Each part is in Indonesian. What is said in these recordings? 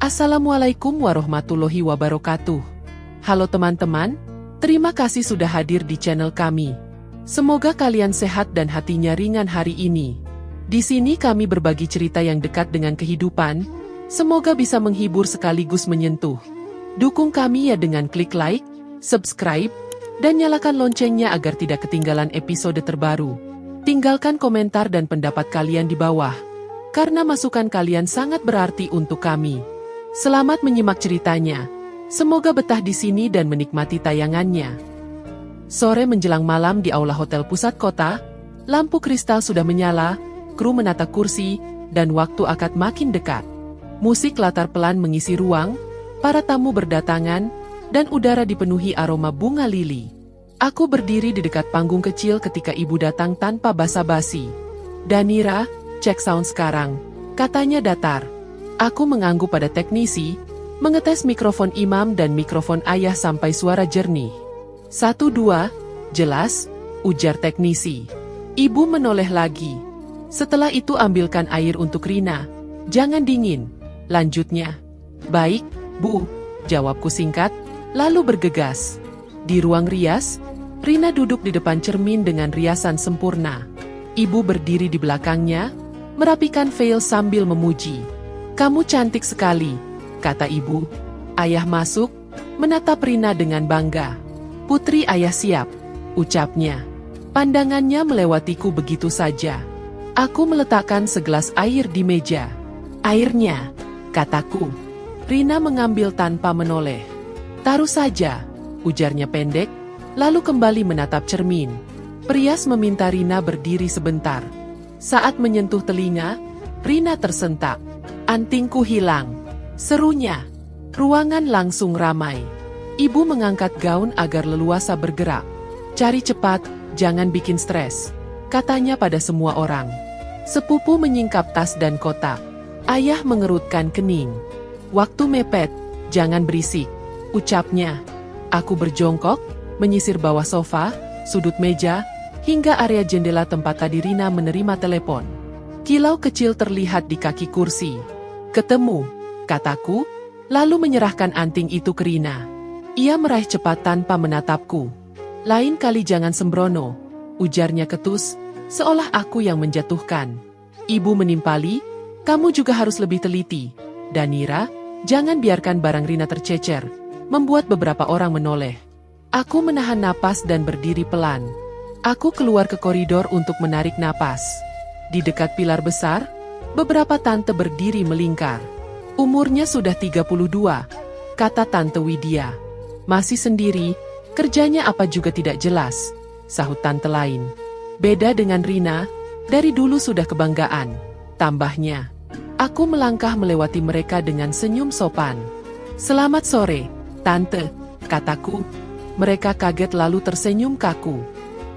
Assalamualaikum warahmatullahi wabarakatuh. Halo teman-teman, terima kasih sudah hadir di channel kami. Semoga kalian sehat dan hatinya ringan hari ini. Di sini kami berbagi cerita yang dekat dengan kehidupan, semoga bisa menghibur sekaligus menyentuh. Dukung kami ya dengan klik like, subscribe, dan nyalakan loncengnya agar tidak ketinggalan episode terbaru. Tinggalkan komentar dan pendapat kalian di bawah, karena masukan kalian sangat berarti untuk kami. Selamat menyimak ceritanya. Semoga betah di sini dan menikmati tayangannya. Sore menjelang malam di aula hotel pusat kota, lampu kristal sudah menyala, kru menata kursi, dan waktu akad makin dekat. Musik latar pelan mengisi ruang, para tamu berdatangan, dan udara dipenuhi aroma bunga lili. Aku berdiri di dekat panggung kecil ketika ibu datang tanpa basa-basi. "Danira, cek sound sekarang," katanya datar. Aku mengangguk pada teknisi, mengetes mikrofon imam dan mikrofon ayah sampai suara jernih. 1, 2, jelas, ujar teknisi. Ibu menoleh lagi. "Setelah itu ambilkan air untuk Rina. Jangan dingin," lanjutnya. "Baik, Bu," jawabku singkat, lalu bergegas. Di ruang rias, Rina duduk di depan cermin dengan riasan sempurna. Ibu berdiri di belakangnya, merapikan veil sambil memuji. "Kamu cantik sekali," kata ibu. Ayah masuk, menatap Rina dengan bangga. "Putri ayah siap," ucapnya. Pandangannya melewatiku begitu saja. Aku meletakkan segelas air di meja. "Airnya," kataku. Rina mengambil tanpa menoleh. "Taruh saja," ujarnya pendek, lalu kembali menatap cermin. Perias meminta Rina berdiri sebentar. Saat menyentuh telinga, Rina tersentak. "Antingku hilang," serunya. Ruangan langsung ramai. Ibu mengangkat gaun agar leluasa bergerak. "Cari cepat, jangan bikin stres," katanya pada semua orang. Sepupu menyingkap tas dan kotak. Ayah mengerutkan kening. "Waktu mepet, jangan berisik," ucapnya. Aku berjongkok, menyisir bawah sofa, sudut meja, hingga area jendela tempat tadi Rina menerima telepon. Kilau kecil terlihat di kaki kursi. "Ketemu," kataku, lalu menyerahkan anting itu ke Rina. Ia meraih cepat tanpa menatapku. "Lain kali jangan sembrono," ujarnya ketus, seolah aku yang menjatuhkan. Ibu menimpali, "Kamu juga harus lebih teliti, Danira, jangan biarkan barang Rina tercecer," membuat beberapa orang menoleh. Aku menahan napas dan berdiri pelan. Aku keluar ke koridor untuk menarik napas. Di dekat pilar besar, beberapa tante berdiri melingkar. "Umurnya sudah 32, kata Tante Widya. "Masih sendiri, kerjanya apa juga tidak jelas," sahut tante lain. "Beda dengan Rina, dari dulu sudah kebanggaan," tambahnya. Aku melangkah melewati mereka dengan senyum sopan. "Selamat sore, Tante," kataku. Mereka kaget lalu tersenyum kaku.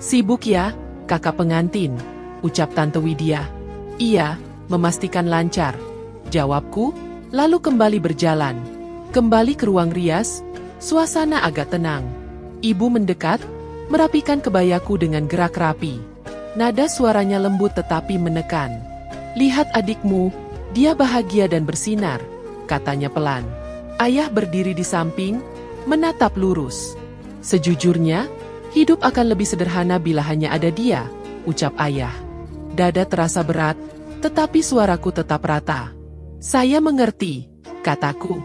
"Sibuk ya, kakak pengantin," ucap Tante Widya. "Iya, memastikan lancar," jawabku, lalu kembali berjalan. Kembali ke ruang rias, suasana agak tenang. Ibu mendekat, merapikan kebayaku dengan gerak rapi. Nada suaranya lembut tetapi menekan. "Lihat adikmu, dia bahagia dan bersinar," katanya pelan. Ayah berdiri di samping, menatap lurus. "Sejujurnya, hidup akan lebih sederhana bila hanya ada dia," ucap ayah. Dada terasa berat, tetapi suaraku tetap rata. "Saya mengerti," kataku.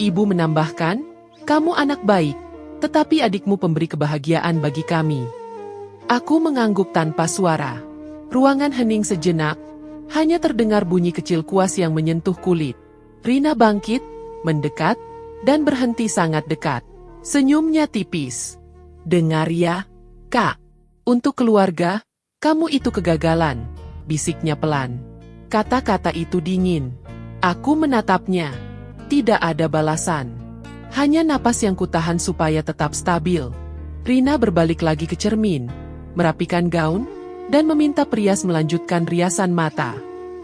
Ibu menambahkan, "Kamu anak baik, tetapi adikmu pemberi kebahagiaan bagi kami." Aku mengangguk tanpa suara. Ruangan hening sejenak, hanya terdengar bunyi kecil kuas yang menyentuh kulit. Rina bangkit, mendekat, dan berhenti sangat dekat. Senyumnya tipis. "Dengar ya, Kak. Untuk keluarga, kamu itu kegagalan," bisiknya pelan. Kata-kata itu dingin. Aku menatapnya. Tidak ada balasan. Hanya napas yang kutahan supaya tetap stabil. Rina berbalik lagi ke cermin, merapikan gaun, dan meminta perias melanjutkan riasan mata.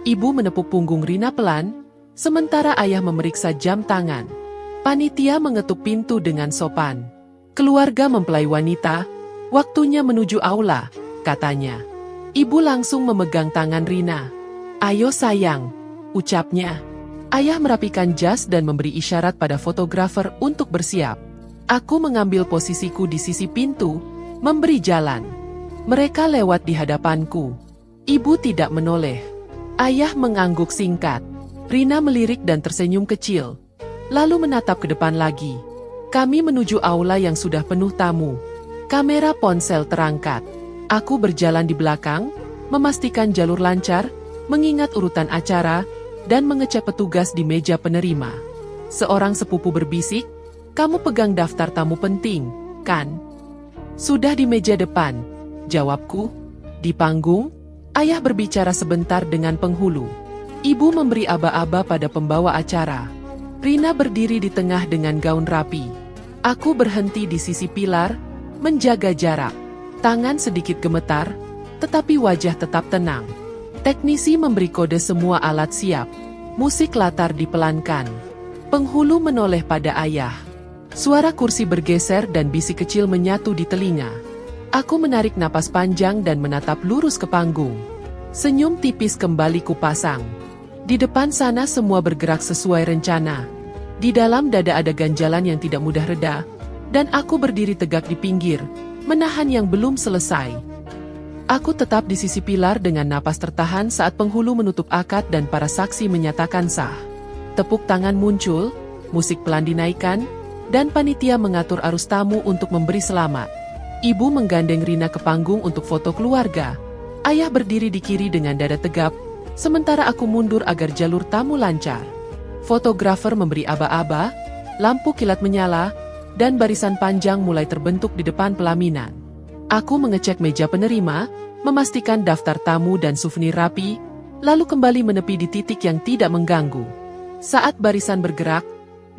Ibu menepuk punggung Rina pelan, sementara ayah memeriksa jam tangan. Panitia mengetuk pintu dengan sopan. "Keluarga mempelai wanita, waktunya menuju aula," katanya. Ibu langsung memegang tangan Rina. "Ayo sayang," ucapnya. Ayah merapikan jas dan memberi isyarat pada fotografer untuk bersiap. Aku mengambil posisiku di sisi pintu, memberi jalan. Mereka lewat di hadapanku. Ibu tidak menoleh. Ayah mengangguk singkat. Rina melirik dan tersenyum kecil, lalu menatap ke depan lagi. Kami menuju aula yang sudah penuh tamu. Kamera ponsel terangkat. Aku berjalan di belakang, memastikan jalur lancar, mengingat urutan acara, dan mengecek petugas di meja penerima. Seorang sepupu berbisik, "Kamu pegang daftar tamu penting, kan?" "Sudah di meja depan," jawabku. Di panggung, ayah berbicara sebentar dengan penghulu. Ibu memberi aba-aba pada pembawa acara. Rina berdiri di tengah dengan gaun rapi. Aku berhenti di sisi pilar, menjaga jarak. Tangan sedikit gemetar, tetapi wajah tetap tenang. Teknisi memberi kode semua alat siap. Musik latar dipelankan. Penghulu menoleh pada ayah. Suara kursi bergeser dan bisik kecil menyatu di telinga. Aku menarik napas panjang dan menatap lurus ke panggung. Senyum tipis kembali kupasang. Di depan sana semua bergerak sesuai rencana. Di dalam dada ada ganjalan yang tidak mudah reda, dan aku berdiri tegak di pinggir, menahan yang belum selesai. Aku tetap di sisi pilar dengan napas tertahan saat penghulu menutup akad dan para saksi menyatakan sah. Tepuk tangan muncul, musik pelan dinaikkan, dan panitia mengatur arus tamu untuk memberi selamat. Ibu menggandeng Rina ke panggung untuk foto keluarga. Ayah berdiri di kiri dengan dada tegap, sementara aku mundur agar jalur tamu lancar. Fotografer memberi aba-aba, lampu kilat menyala, dan barisan panjang mulai terbentuk di depan pelaminan. Aku mengecek meja penerima, memastikan daftar tamu dan souvenir rapi, lalu kembali menepi di titik yang tidak mengganggu. Saat barisan bergerak,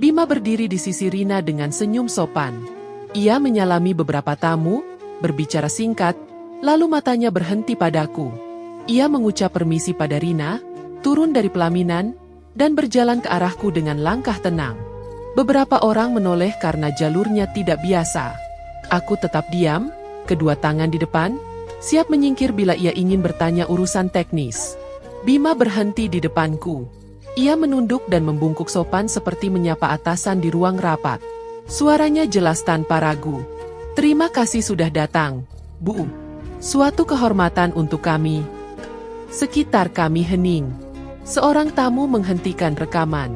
Bima berdiri di sisi Rina dengan senyum sopan. Ia menyalami beberapa tamu, berbicara singkat, lalu matanya berhenti padaku. Ia mengucap permisi pada Rina, turun dari pelaminan, dan berjalan ke arahku dengan langkah tenang. Beberapa orang menoleh karena jalurnya tidak biasa. Aku tetap diam, kedua tangan di depan, siap menyingkir bila ia ingin bertanya urusan teknis. Bima berhenti di depanku. Ia menunduk dan membungkuk sopan seperti menyapa atasan di ruang rapat. Suaranya jelas tanpa ragu. "Terima kasih sudah datang, Bu. Suatu kehormatan untuk kami." Sekitar kami hening. Seorang tamu menghentikan rekaman.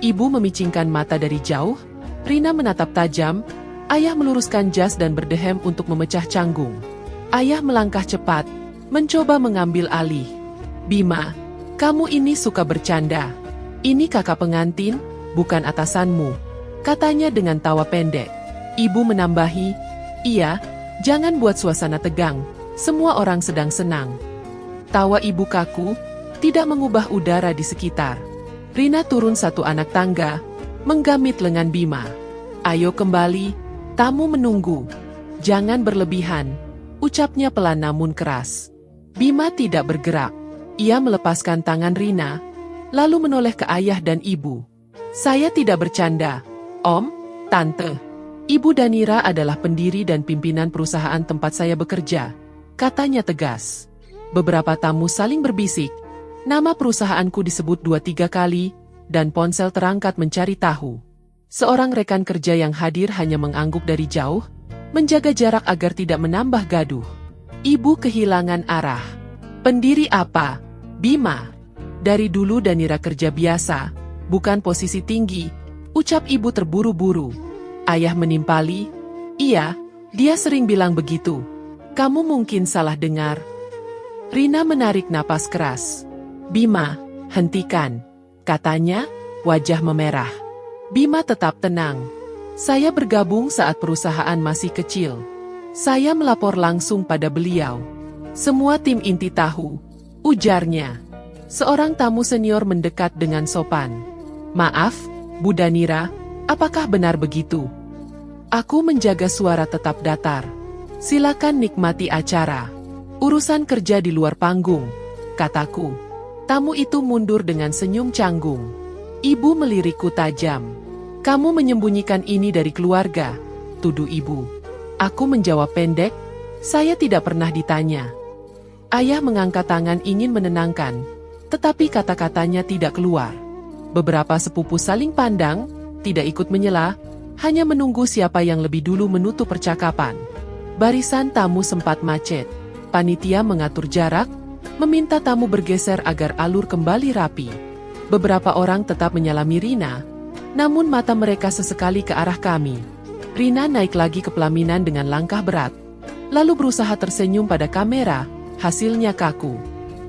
Ibu memicingkan mata dari jauh, Rina menatap tajam, ayah meluruskan jas dan berdehem untuk memecah canggung. Ayah melangkah cepat, mencoba mengambil alih. "Bima, kamu ini suka bercanda. Ini kakak pengantin, bukan atasanmu," katanya dengan tawa pendek. Ibu menambahi, "Iya, jangan buat suasana tegang, semua orang sedang senang." Tawa ibu kaku, tidak mengubah udara di sekitar. Rina turun satu anak tangga, menggamit lengan Bima. "Ayo kembali, tamu menunggu. Jangan berlebihan," ucapnya pelan namun keras. Bima tidak bergerak. Ia melepaskan tangan Rina, lalu menoleh ke ayah dan ibu. "Saya tidak bercanda, Om, Tante. Ibu Danira adalah pendiri dan pimpinan perusahaan tempat saya bekerja," katanya tegas. Beberapa tamu saling berbisik. Nama perusahaanku disebut 2-3 kali, dan ponsel terangkat mencari tahu. Seorang rekan kerja yang hadir hanya mengangguk dari jauh, menjaga jarak agar tidak menambah gaduh. Ibu kehilangan arah. "Pendiri apa? Bima. Dari dulu Danira kerja biasa, bukan posisi tinggi," ucap ibu terburu-buru. Ayah menimpali, "Iya, dia sering bilang begitu. Kamu mungkin salah dengar." Rina menarik napas keras. "Bima, hentikan," katanya, wajah memerah. Bima tetap tenang. "Saya bergabung saat perusahaan masih kecil. Saya melapor langsung pada beliau. Semua tim inti tahu," ujarnya. Seorang tamu senior mendekat dengan sopan. "Maaf, Bu Danira, apakah benar begitu?" Aku menjaga suara tetap datar. "Silakan nikmati acara. Urusan kerja di luar panggung," kataku. Tamu itu mundur dengan senyum canggung. Ibu melirikku tajam. "Kamu menyembunyikan ini dari keluarga," tuduh ibu. Aku menjawab pendek, "Saya tidak pernah ditanya." Ayah mengangkat tangan ingin menenangkan, tetapi kata-katanya tidak keluar. Beberapa sepupu saling pandang, tidak ikut menyela, hanya menunggu siapa yang lebih dulu menutup percakapan. Barisan tamu sempat macet. Panitia mengatur jarak, meminta tamu bergeser agar alur kembali rapi. Beberapa orang tetap menyalami Rina, namun mata mereka sesekali ke arah kami. Rina naik lagi ke pelaminan dengan langkah berat, lalu berusaha tersenyum pada kamera, hasilnya kaku.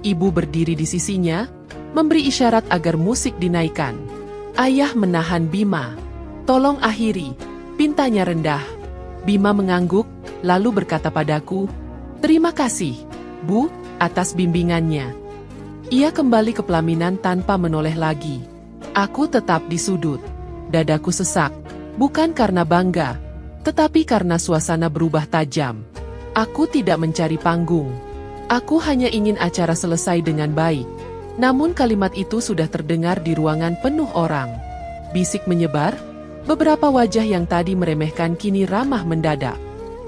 Ibu berdiri di sisinya, memberi isyarat agar musik dinaikkan. Ayah menahan Bima. "Tolong akhiri," pintanya rendah. Bima mengangguk, lalu berkata padaku, "Terima kasih, Bu, atas bimbingannya." Ia kembali ke pelaminan tanpa menoleh lagi. Aku tetap di sudut. Dadaku sesak, bukan karena bangga, tetapi karena suasana berubah tajam. Aku tidak mencari panggung. Aku hanya ingin acara selesai dengan baik. Namun kalimat itu sudah terdengar di ruangan penuh orang. Bisik menyebar, beberapa wajah yang tadi meremehkan kini ramah mendadak.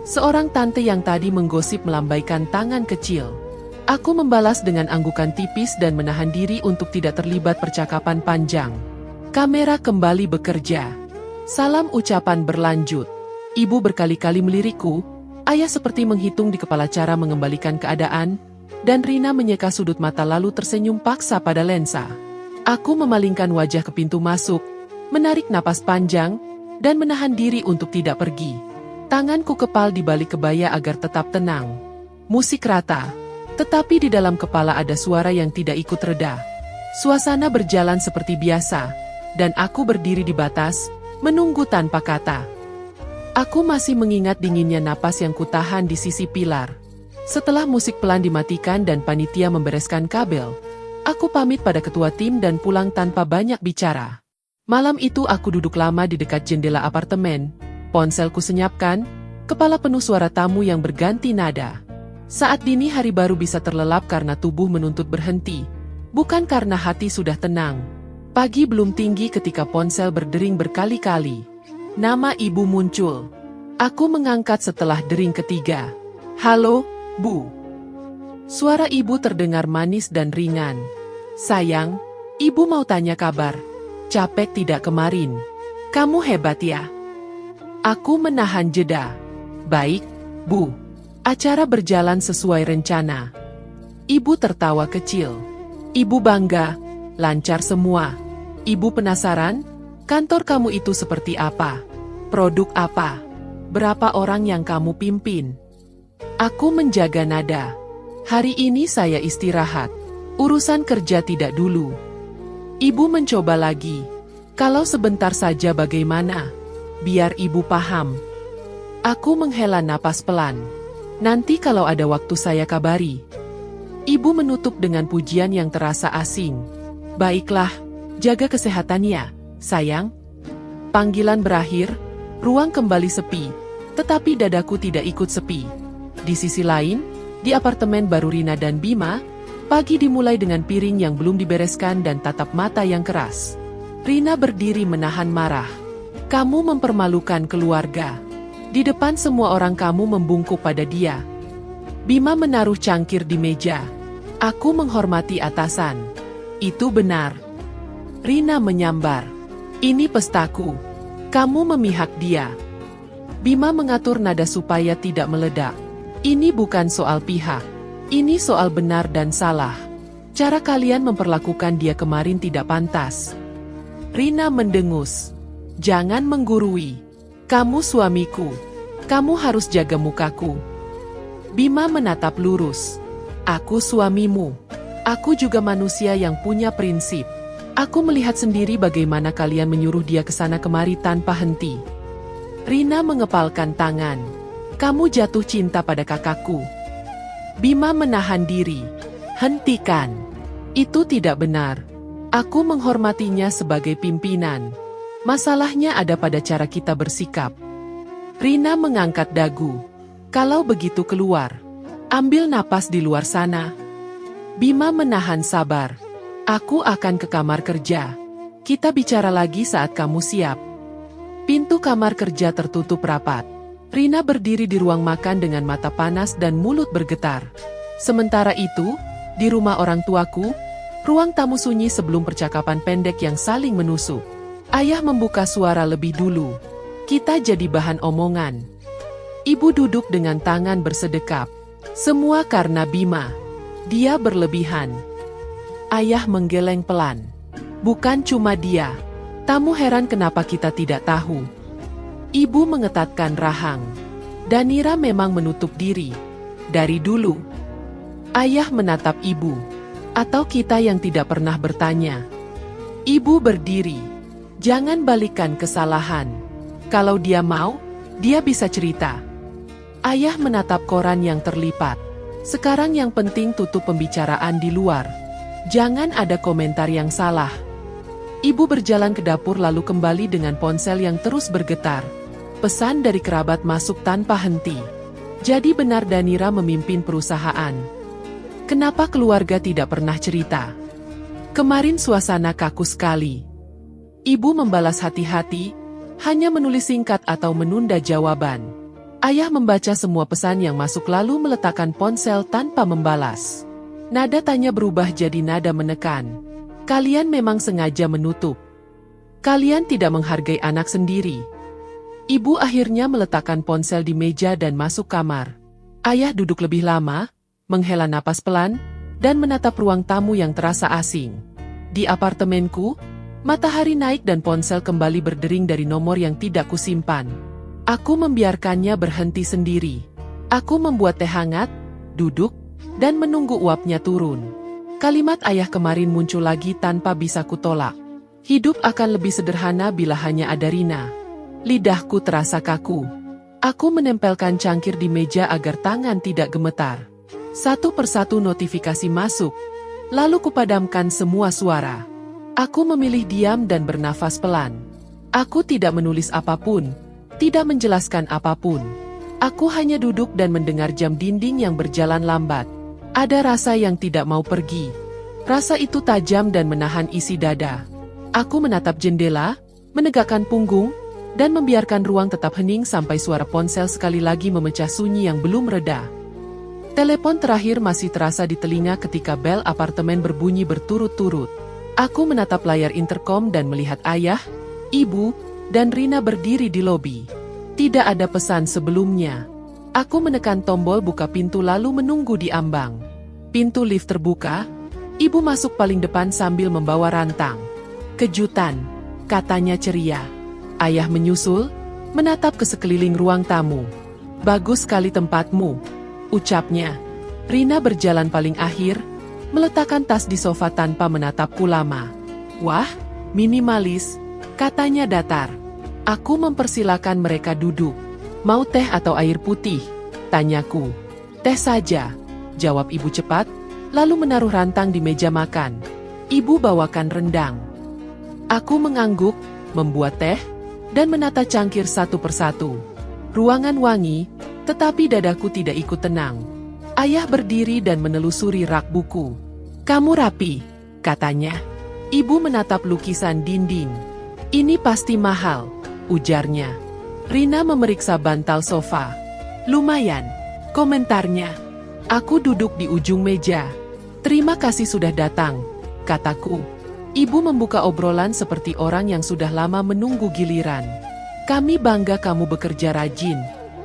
Seorang tante yang tadi menggosip melambaikan tangan kecil. Aku membalas dengan anggukan tipis dan menahan diri untuk tidak terlibat percakapan panjang. Kamera kembali bekerja. Salam ucapan berlanjut. Ibu berkali-kali melirikku, ayah seperti menghitung di kepala cara mengembalikan keadaan, dan Rina menyeka sudut mata lalu tersenyum paksa pada lensa. Aku memalingkan wajah ke pintu masuk, menarik napas panjang, dan menahan diri untuk tidak pergi. Tanganku kepal di balik kebaya agar tetap tenang. Musik rata, tetapi di dalam kepala ada suara yang tidak ikut reda. Suasana berjalan seperti biasa, dan aku berdiri di batas, menunggu tanpa kata. Aku masih mengingat dinginnya napas yang kutahan di sisi pilar. Setelah musik pelan dimatikan dan panitia membereskan kabel, aku pamit pada ketua tim dan pulang tanpa banyak bicara. Malam itu aku duduk lama di dekat jendela apartemen, ponselku senyapkan, kepala penuh suara tamu yang berganti nada. Saat dini hari baru bisa terlelap karena tubuh menuntut berhenti, bukan karena hati sudah tenang. Pagi belum tinggi ketika ponsel berdering berkali-kali. Nama ibu muncul. Aku mengangkat setelah dering ketiga. "Halo, Bu." Suara ibu terdengar manis dan ringan. "Sayang, ibu mau tanya kabar. Capek tidak kemarin? Kamu hebat ya." Aku menahan jeda. "Baik, Bu. Acara berjalan sesuai rencana." Ibu tertawa kecil. "Ibu bangga, lancar semua. Ibu penasaran, kantor kamu itu seperti apa? Produk apa? Berapa orang yang kamu pimpin?" Aku menjaga nada. "Hari ini saya istirahat. Urusan kerja tidak dulu." Ibu mencoba lagi. "Kalau sebentar saja bagaimana? Biar ibu paham." Aku menghela napas pelan. "Nanti kalau ada waktu saya kabari." Ibu menutup dengan pujian yang terasa asing. "Baiklah, jaga kesehatannya, sayang." Panggilan berakhir, ruang kembali sepi, tetapi dadaku tidak ikut sepi. Di sisi lain, di apartemen baru Rina dan Bima, pagi dimulai dengan piring yang belum dibereskan dan tatap mata yang keras. Rina berdiri menahan marah. "Kamu mempermalukan keluarga. Di depan semua orang kamu membungkuk pada dia." Bima menaruh cangkir di meja. "Aku menghormati atasan." "Itu benar." Rina menyambar. "Ini pestaku. Kamu memihak dia." Bima mengatur nada supaya tidak meledak. "Ini bukan soal pihak. Ini soal benar dan salah. Cara kalian memperlakukan dia kemarin tidak pantas." Rina mendengus. "Jangan menggurui. Kamu suamiku. Kamu harus jaga mukaku." Bima menatap lurus. "Aku suamimu. Aku juga manusia yang punya prinsip. Aku melihat sendiri bagaimana kalian menyuruh dia ke sana kemari tanpa henti." Rina mengepalkan tangan. "Kamu jatuh cinta pada kakakku." Bima menahan diri. "Hentikan. Itu tidak benar. Aku menghormatinya sebagai pimpinan. Masalahnya ada pada cara kita bersikap." Rina mengangkat dagu. "Kalau begitu keluar. Ambil napas di luar sana." Bima menahan sabar. "Aku akan ke kamar kerja. Kita bicara lagi saat kamu siap." Pintu kamar kerja tertutup rapat. Rina berdiri di ruang makan dengan mata panas dan mulut bergetar. Sementara itu, di rumah orang tuaku, Ruang tamu sunyi sebelum percakapan pendek yang saling menusuk. Ayah membuka suara lebih dulu. Kita jadi bahan omongan. Ibu duduk dengan tangan bersedekap. Semua karena Bima. Dia berlebihan. Ayah menggeleng pelan. Bukan cuma dia. Tamu heran kenapa kita tidak tahu. Ibu mengetatkan rahang. Danira memang menutup diri. Dari dulu. Ayah menatap ibu. Atau kita yang tidak pernah bertanya. Ibu berdiri. Jangan balikan kesalahan. Kalau dia mau, dia bisa cerita. Ayah menatap koran yang terlipat. Sekarang yang penting tutup pembicaraan di luar. Jangan ada komentar yang salah. Ibu berjalan ke dapur lalu kembali dengan ponsel yang terus bergetar. Pesan dari kerabat masuk tanpa henti. Jadi benar Danira memimpin perusahaan. Kenapa keluarga tidak pernah cerita? Kemarin suasana kaku sekali. Ibu membalas hati-hati, hanya menulis singkat atau menunda jawaban. Ayah membaca semua pesan yang masuk lalu meletakkan ponsel tanpa membalas. Nada tanya berubah jadi nada menekan. Kalian memang sengaja menutup. Kalian tidak menghargai anak sendiri. Ibu akhirnya meletakkan ponsel di meja dan masuk kamar. Ayah duduk lebih lama, menghela napas pelan, dan menatap ruang tamu yang terasa asing. Di apartemenku, matahari naik dan ponsel kembali berdering dari nomor yang tidak kusimpan. Aku membiarkannya berhenti sendiri. Aku membuat teh hangat, duduk, dan menunggu uapnya turun. Kalimat ayah kemarin muncul lagi tanpa bisa kutolak. Hidup akan lebih sederhana bila hanya ada Rina. Lidahku terasa kaku. Aku menempelkan cangkir di meja agar tangan tidak gemetar. Satu persatu notifikasi masuk, lalu kupadamkan semua suara. Aku memilih diam dan bernafas pelan. Aku tidak menulis apapun, tidak menjelaskan apapun. Aku hanya duduk dan mendengar jam dinding yang berjalan lambat. Ada rasa yang tidak mau pergi. Rasa itu tajam dan menahan isi dada. Aku menatap jendela, menegakkan punggung, dan membiarkan ruang tetap hening sampai suara ponsel sekali lagi memecah sunyi yang belum reda. Telepon terakhir masih terasa di telinga ketika bel apartemen berbunyi berturut-turut. Aku menatap layar interkom dan melihat ayah, ibu, dan Rina berdiri di lobi. Tidak ada pesan sebelumnya. Aku menekan tombol buka pintu lalu menunggu di ambang. Pintu lift terbuka, ibu masuk paling depan sambil membawa rantang. Kejutan, katanya ceria. Ayah menyusul, menatap ke sekeliling ruang tamu. Bagus sekali tempatmu, ucapnya. Rina berjalan paling akhir, meletakkan tas di sofa tanpa menatapku lama. Wah, minimalis, katanya datar. Aku mempersilakan mereka duduk. Mau teh atau air putih? Tanyaku. Teh saja, jawab ibu cepat, lalu menaruh rantang di meja makan. Ibu bawakan rendang. Aku mengangguk, membuat teh, dan menata cangkir satu persatu. Ruangan wangi, tetapi dadaku tidak ikut tenang. Ayah berdiri dan menelusuri rak buku. Kamu rapi, katanya. Ibu menatap lukisan dinding. Ini pasti mahal, ujarnya. Rina memeriksa bantal sofa. Lumayan, komentarnya. Aku duduk di ujung meja. Terima kasih sudah datang, kataku. Ibu membuka obrolan seperti orang yang sudah lama menunggu giliran. Kami bangga kamu bekerja rajin.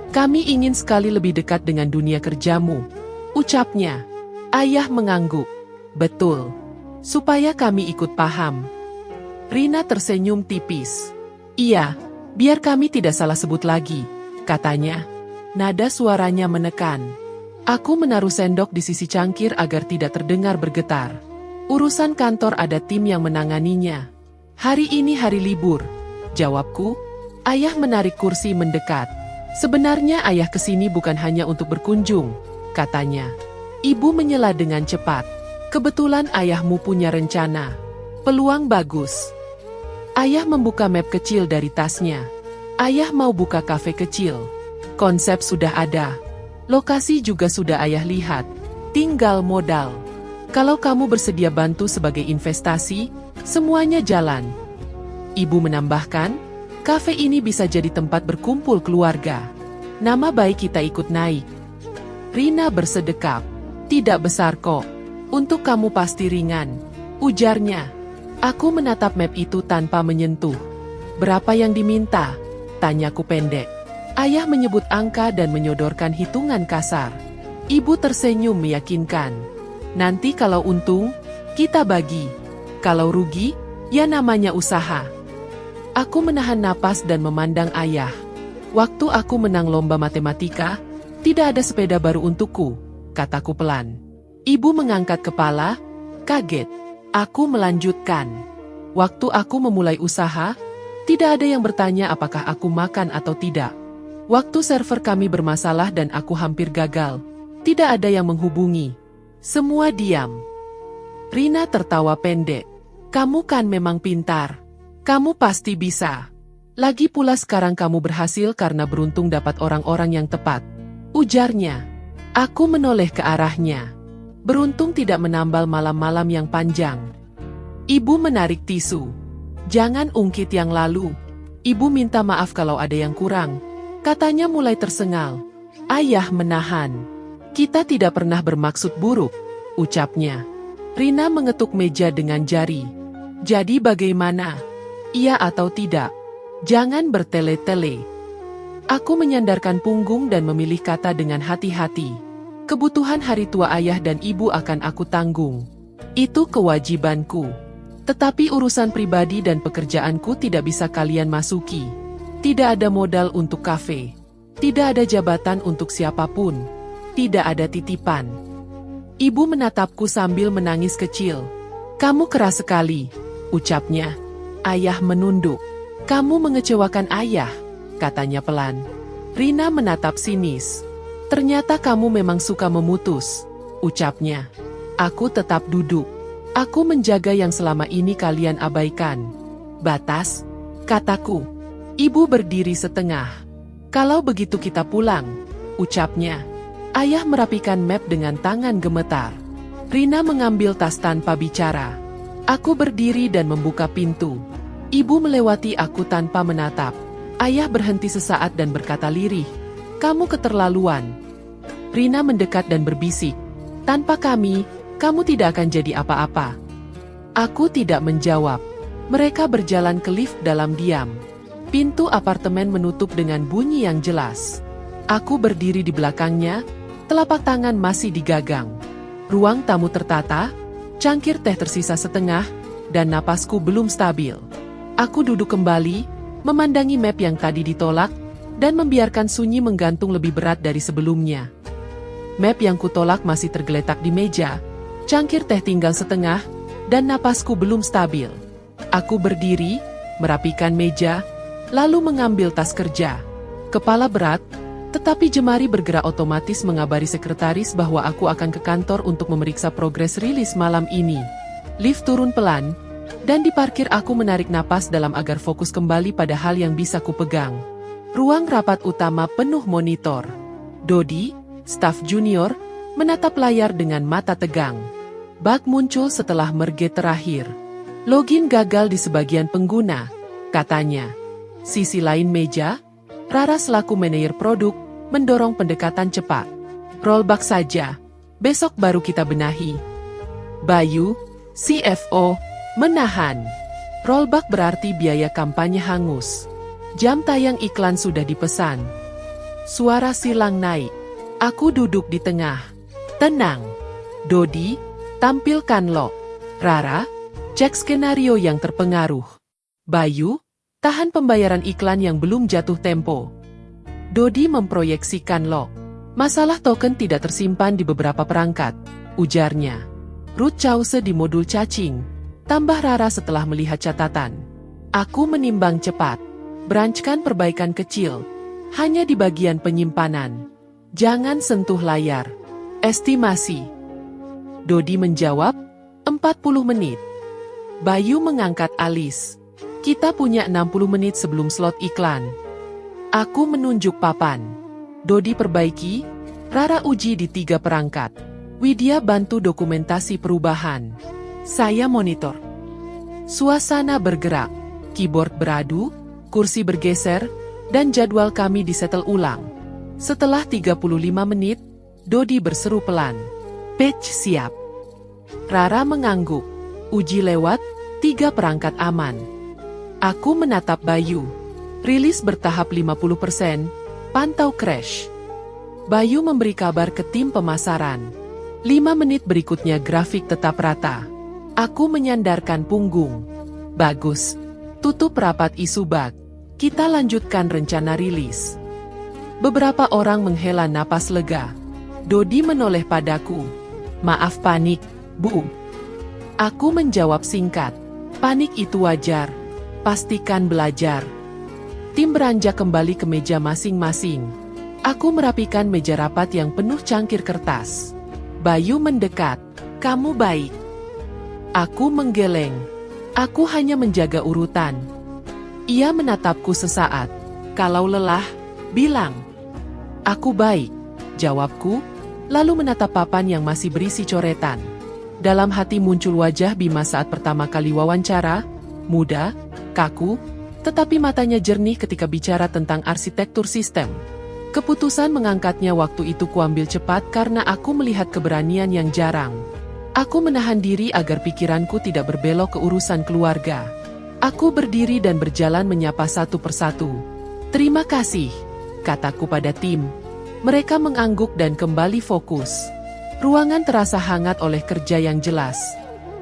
Kami ingin sekali lebih dekat dengan dunia kerjamu, ucapnya. Ayah mengangguk. Betul. Supaya kami ikut paham. Rina tersenyum tipis. Iya, biar kami tidak salah sebut lagi, katanya. Nada suaranya menekan. Aku menaruh sendok di sisi cangkir agar tidak terdengar bergetar. Urusan kantor ada tim yang menanganinya. Hari ini hari libur, jawabku. Ayah menarik kursi mendekat. Sebenarnya ayah kesini bukan hanya untuk berkunjung, katanya. Ibu menyela dengan cepat. Kebetulan ayahmu punya rencana. Peluang bagus. Ayah membuka map kecil dari tasnya. Ayah mau buka kafe kecil. Konsep sudah ada. Lokasi juga sudah ayah lihat. Tinggal modal. Kalau kamu bersedia bantu sebagai investasi, semuanya jalan. Ibu menambahkan, kafe ini bisa jadi tempat berkumpul keluarga. Nama baik kita ikut naik. Rina bersedekap. Tidak besar kok. Untuk kamu pasti ringan. ujarnya. Aku menatap map itu tanpa menyentuh. Berapa yang diminta? Tanyaku pendek. Ayah menyebut angka dan menyodorkan hitungan kasar. Ibu tersenyum meyakinkan. Nanti kalau untung, kita bagi. Kalau rugi, ya namanya usaha. Aku menahan napas dan memandang ayah. Waktu aku menang lomba matematika, tidak ada sepeda baru untukku, kataku pelan. Ibu mengangkat kepala, kaget. Aku melanjutkan. Waktu aku memulai usaha, tidak ada yang bertanya apakah aku makan atau tidak. Waktu server kami bermasalah dan aku hampir gagal, tidak ada yang menghubungi. Semua diam. Rina tertawa pendek. Kamu kan memang pintar. Kamu pasti bisa. Lagi pula sekarang kamu berhasil karena beruntung dapat orang-orang yang tepat. Ujarnya. Aku menoleh ke arahnya. Beruntung tidak menambal malam-malam yang panjang. Ibu menarik tisu. Jangan ungkit yang lalu. Ibu minta maaf kalau ada yang kurang. Katanya mulai tersengal. Ayah menahan. Kita tidak pernah bermaksud buruk, ucapnya. Rina mengetuk meja dengan jari. Jadi bagaimana? Iya atau tidak? Jangan bertele-tele. Aku menyandarkan punggung dan memilih kata dengan hati-hati. Kebutuhan hari tua ayah dan ibu akan aku tanggung. Itu kewajibanku. Tetapi urusan pribadi dan pekerjaanku tidak bisa kalian masuki. Tidak ada modal untuk kafe. Tidak ada jabatan untuk siapapun. Tidak ada titipan. Ibu menatapku sambil menangis kecil. Kamu keras sekali, ucapnya. Ayah menunduk. Kamu mengecewakan ayah, katanya pelan. Rina menatap sinis. Ternyata kamu memang suka memutus, ucapnya. Aku tetap duduk. Aku menjaga yang selama ini kalian abaikan. Batas, kataku. Ibu berdiri setengah. Kalau begitu kita pulang, ucapnya. Ayah merapikan map dengan tangan gemetar. Rina mengambil tas tanpa bicara. Aku berdiri dan membuka pintu. Ibu melewati aku tanpa menatap. Ayah berhenti sesaat dan berkata lirih, "Kamu keterlaluan." Rina mendekat dan berbisik, "Tanpa kami, kamu tidak akan jadi apa-apa." Aku tidak menjawab. Mereka berjalan ke lift dalam diam. Pintu apartemen menutup dengan bunyi yang jelas. Aku berdiri di belakangnya, telapak tangan masih digagang. Ruang tamu tertata, cangkir teh tersisa setengah, dan napasku belum stabil. Aku duduk kembali, memandangi map yang tadi ditolak, dan membiarkan sunyi menggantung lebih berat dari sebelumnya. Map yang kutolak masih tergeletak di meja, cangkir teh tinggal setengah, dan napasku belum stabil. Aku berdiri, merapikan meja, lalu mengambil tas kerja. Kepala berat, tetapi jemari bergerak otomatis mengabari sekretaris bahwa aku akan ke kantor untuk memeriksa progres rilis malam ini. Lift turun pelan, dan di parkir aku menarik napas dalam agar fokus kembali pada hal yang bisa kupegang. Ruang rapat utama penuh monitor. Dodi, staf junior, menatap layar dengan mata tegang. Bug muncul setelah merge terakhir. Login gagal di sebagian pengguna, katanya. Sisi lain meja, Rara selaku manajer produk, mendorong pendekatan cepat. Rollback saja, besok baru kita benahi. Bayu, CFO, menahan. Rollback berarti biaya kampanye hangus. Jam tayang iklan sudah dipesan. Suara silang naik. Aku duduk di tengah. Tenang. Dodi, tampilkan log. Rara, cek skenario yang terpengaruh. Bayu, tahan pembayaran iklan yang belum jatuh tempo. Dodi memproyeksikan log. Masalah token tidak tersimpan di beberapa perangkat, ujarnya. Root cause di modul cacing, tambah Rara setelah melihat catatan. Aku menimbang cepat. Beranckan perbaikan kecil, hanya di bagian penyimpanan. Jangan sentuh layar. Estimasi. Dodi menjawab, 40 menit. Bayu mengangkat alis. Kita punya 60 menit sebelum slot iklan. Aku menunjuk papan. Dodi perbaiki, Rara uji di 3 perangkat. Widya bantu dokumentasi perubahan. Saya monitor. Suasana bergerak. Keyboard beradu, kursi bergeser, dan jadwal kami disetel ulang. Setelah 35 menit, Dodi berseru pelan. Patch siap. Rara mengangguk. Uji lewat, 3 perangkat aman. Aku menatap Bayu. Rilis bertahap 50%, pantau crash. Bayu memberi kabar ke tim pemasaran. 5 menit berikutnya grafik tetap rata. Aku menyandarkan punggung. Bagus. Tutup rapat isu bug. Kita lanjutkan rencana rilis. Beberapa orang menghela napas lega. Dodi menoleh padaku. Maaf panik, Bu. Aku menjawab singkat. Panik itu wajar. Pastikan belajar. Tim beranjak kembali ke meja masing-masing. Aku merapikan meja rapat yang penuh cangkir kertas. Bayu mendekat. Kamu baik. Aku menggeleng. Aku hanya menjaga urutan. Ia menatapku sesaat. Kalau lelah, bilang. Aku baik, jawabku, lalu menatap papan yang masih berisi coretan. Dalam hati muncul wajah Bima saat pertama kali wawancara, muda, kaku, tetapi matanya jernih ketika bicara tentang arsitektur sistem. Keputusan mengangkatnya waktu itu kuambil cepat karena aku melihat keberanian yang jarang. Aku menahan diri agar pikiranku tidak berbelok ke urusan keluarga. Aku berdiri dan berjalan menyapa satu persatu. Terima kasih, kataku pada tim. Mereka mengangguk dan kembali fokus. Ruangan terasa hangat oleh kerja yang jelas.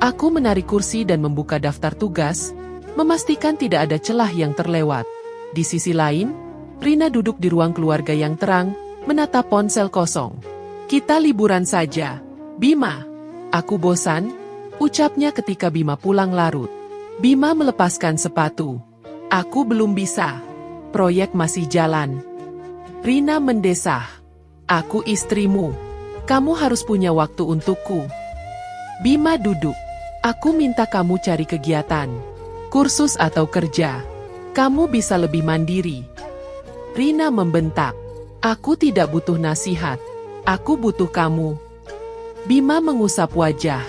Aku menarik kursi dan membuka daftar tugas, memastikan tidak ada celah yang terlewat. Di sisi lain, Rina duduk di ruang keluarga yang terang, menatap ponsel kosong. Kita liburan saja, Bima. Aku bosan, ucapnya ketika Bima pulang larut. Bima melepaskan sepatu. Aku belum bisa. Proyek masih jalan. Rina mendesah. Aku istrimu. Kamu harus punya waktu untukku. Bima duduk. Aku minta kamu cari kegiatan. Kursus atau kerja. Kamu bisa lebih mandiri. Rina membentak. Aku tidak butuh nasihat. Aku butuh kamu. Bima mengusap wajah.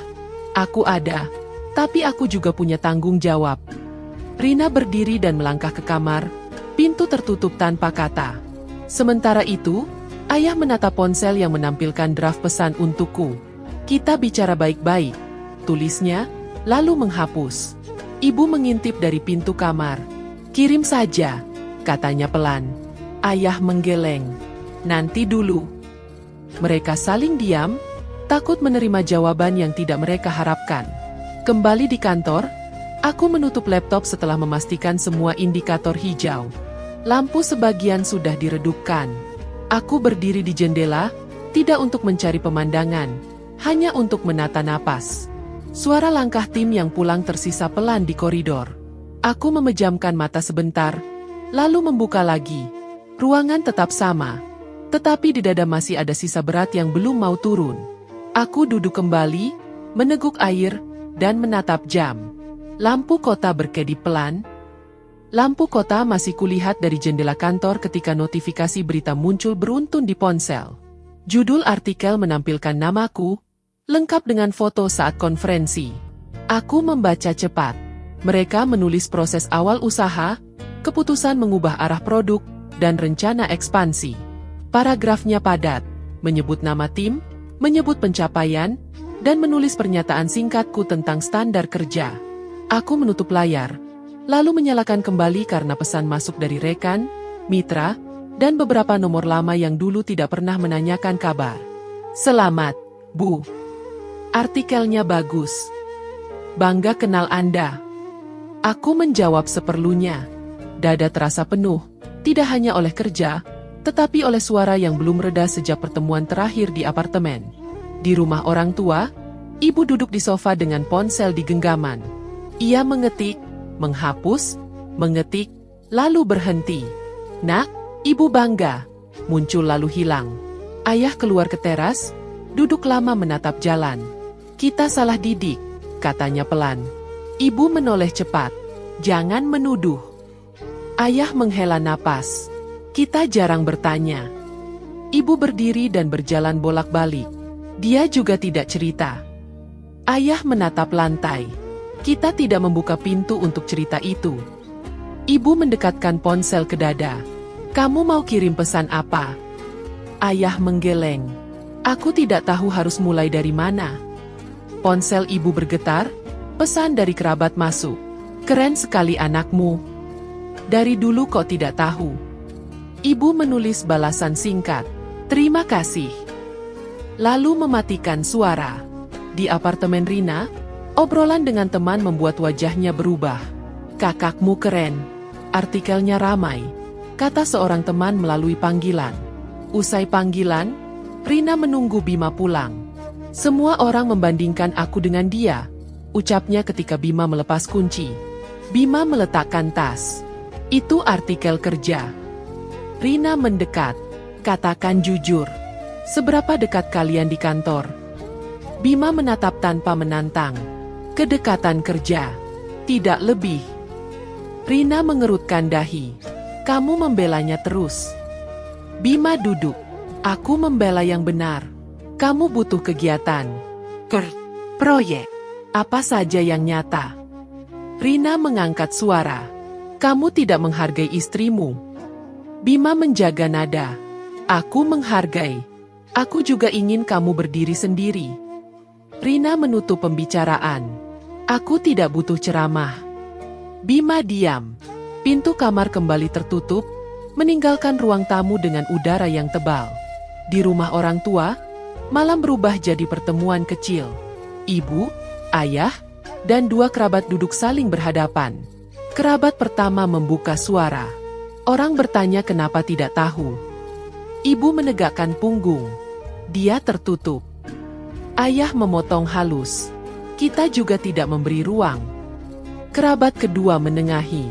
Aku ada. Tapi aku juga punya tanggung jawab. Rina berdiri dan melangkah ke kamar. Pintu tertutup tanpa kata. Sementara itu, ayah menatap ponsel yang menampilkan draft pesan untukku. Kita bicara baik-baik, tulisnya, lalu menghapus. Ibu mengintip dari pintu kamar. Kirim saja, katanya pelan. Ayah menggeleng. Nanti dulu. Mereka saling diam, takut menerima jawaban yang tidak mereka harapkan. Kembali di kantor, aku menutup laptop setelah memastikan semua indikator hijau. Lampu sebagian sudah diredupkan. Aku berdiri di jendela, tidak untuk mencari pemandangan, hanya untuk menata napas. Suara langkah tim yang pulang tersisa pelan di koridor. Aku memejamkan mata sebentar, lalu membuka lagi. Ruangan tetap sama, tetapi di dada masih ada sisa berat yang belum mau turun. Aku duduk kembali, meneguk air, dan menatap jam. Lampu kota berkedip pelan. Lampu kota masih kulihat dari jendela kantor ketika notifikasi berita muncul beruntun di ponsel. Judul artikel menampilkan namaku, lengkap dengan foto saat konferensi. Aku membaca cepat. Mereka menulis proses awal usaha, keputusan mengubah arah produk, dan rencana ekspansi. Paragrafnya padat, menyebut nama tim, menyebut pencapaian, dan menulis pernyataan singkatku tentang standar kerja. Aku menutup layar. Lalu menyalakan kembali karena pesan masuk dari rekan, mitra, dan beberapa nomor lama yang dulu tidak pernah menanyakan kabar. Selamat, Bu. Artikelnya bagus. Bangga kenal Anda. Aku menjawab seperlunya. Dada terasa penuh, tidak hanya oleh kerja, tetapi oleh suara yang belum reda sejak pertemuan terakhir di apartemen. Di rumah orang tua, ibu duduk di sofa dengan ponsel di genggaman. Ia mengetik, menghapus, mengetik, lalu berhenti. Nak, ibu bangga. Muncul lalu hilang. Ayah keluar ke teras, duduk lama menatap jalan. Kita salah didik, katanya pelan. Ibu menoleh cepat. Jangan menuduh. Ayah menghela napas. Kita jarang bertanya. Ibu berdiri dan berjalan bolak-balik. Dia juga tidak cerita. Ayah menatap lantai. Kita tidak membuka pintu untuk cerita itu. Ibu mendekatkan ponsel ke dada. Kamu mau kirim pesan apa? Ayah menggeleng. Aku tidak tahu harus mulai dari mana. Ponsel ibu bergetar, Pesan dari kerabat masuk. Keren sekali anakmu. Dari dulu kok tidak tahu. Ibu menulis balasan singkat. Terima kasih. Lalu mematikan suara. Di apartemen Rina, obrolan dengan teman membuat wajahnya berubah. Kakakmu keren. Artikelnya ramai, kata seorang teman melalui panggilan. Usai panggilan, Rina menunggu Bima pulang. Semua orang membandingkan aku dengan dia, ucapnya ketika Bima melepas kunci. Bima meletakkan tas. Itu artikel kerja. Rina mendekat. Katakan jujur. Seberapa dekat kalian di kantor? Bima menatap tanpa menantang. Kedekatan kerja. Tidak lebih. Rina mengerutkan dahi. Kamu membelanya terus. Bima duduk. Aku membela yang benar. Kamu butuh kegiatan. Proyek. Apa saja yang nyata. Rina mengangkat suara. Kamu tidak menghargai istrimu. Bima menjaga nada. Aku menghargai. Aku juga ingin kamu berdiri sendiri. Rina menutup pembicaraan. Aku tidak butuh ceramah. Bima diam. Pintu kamar kembali tertutup, meninggalkan ruang tamu dengan udara yang tebal. Di rumah orang tua, malam berubah jadi pertemuan kecil. Ibu, ayah, dan dua kerabat duduk saling berhadapan. Kerabat pertama membuka suara. Orang bertanya kenapa tidak tahu. Ibu menegakkan punggung. Dia tertutup. Ayah memotong halus. Kita juga tidak memberi ruang. Kerabat kedua menengahi.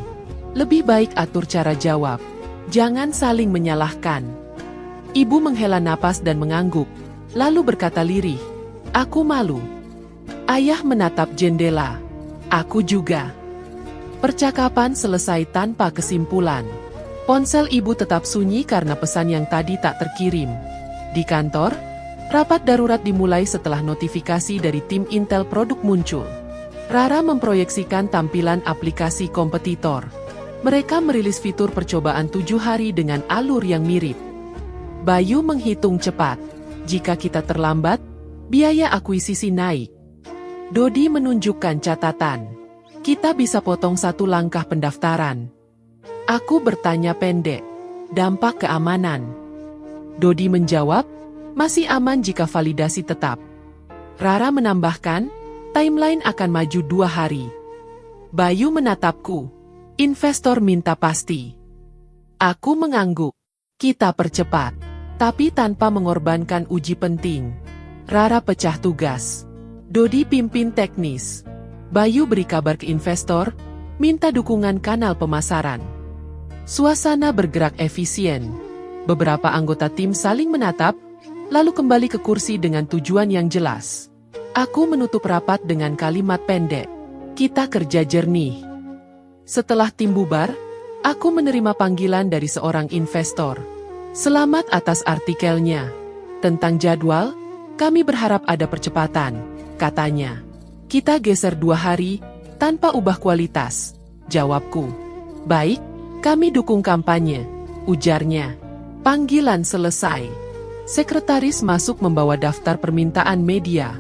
Lebih baik atur cara jawab. Jangan saling menyalahkan. Ibu menghela napas dan mengangguk. Lalu berkata lirih. Aku malu. Ayah menatap jendela. Aku juga. Percakapan selesai tanpa kesimpulan. Ponsel ibu tetap sunyi karena pesan yang tadi tak terkirim. Di kantor, rapat darurat dimulai setelah notifikasi dari tim Intel produk muncul. Rara memproyeksikan tampilan aplikasi kompetitor. Mereka merilis fitur percobaan 7 hari dengan alur yang mirip. Bayu menghitung cepat. Jika kita terlambat, biaya akuisisi naik. Dodi menunjukkan catatan. Kita bisa potong 1 langkah pendaftaran. Aku bertanya pendek. Dampak keamanan. Dodi menjawab, masih aman jika validasi tetap. Rara menambahkan, timeline akan maju 2 hari. Bayu menatapku. Investor minta pasti. Aku mengangguk. Kita percepat. Tapi tanpa mengorbankan uji penting. Rara pecah tugas. Dodi pimpin teknis. Bayu beri kabar ke investor, minta dukungan kanal pemasaran. Suasana bergerak efisien. Beberapa anggota tim saling menatap, lalu kembali ke kursi dengan tujuan yang jelas. Aku menutup rapat dengan kalimat pendek. Kita kerja jernih. Setelah tim bubar, aku menerima panggilan dari seorang investor. Selamat atas artikelnya. Tentang jadwal, kami berharap ada percepatan, katanya. Kita geser 2 hari, tanpa ubah kualitas, jawabku. Baik, kami dukung kampanye, ujarnya. Panggilan selesai. Sekretaris masuk membawa daftar permintaan media.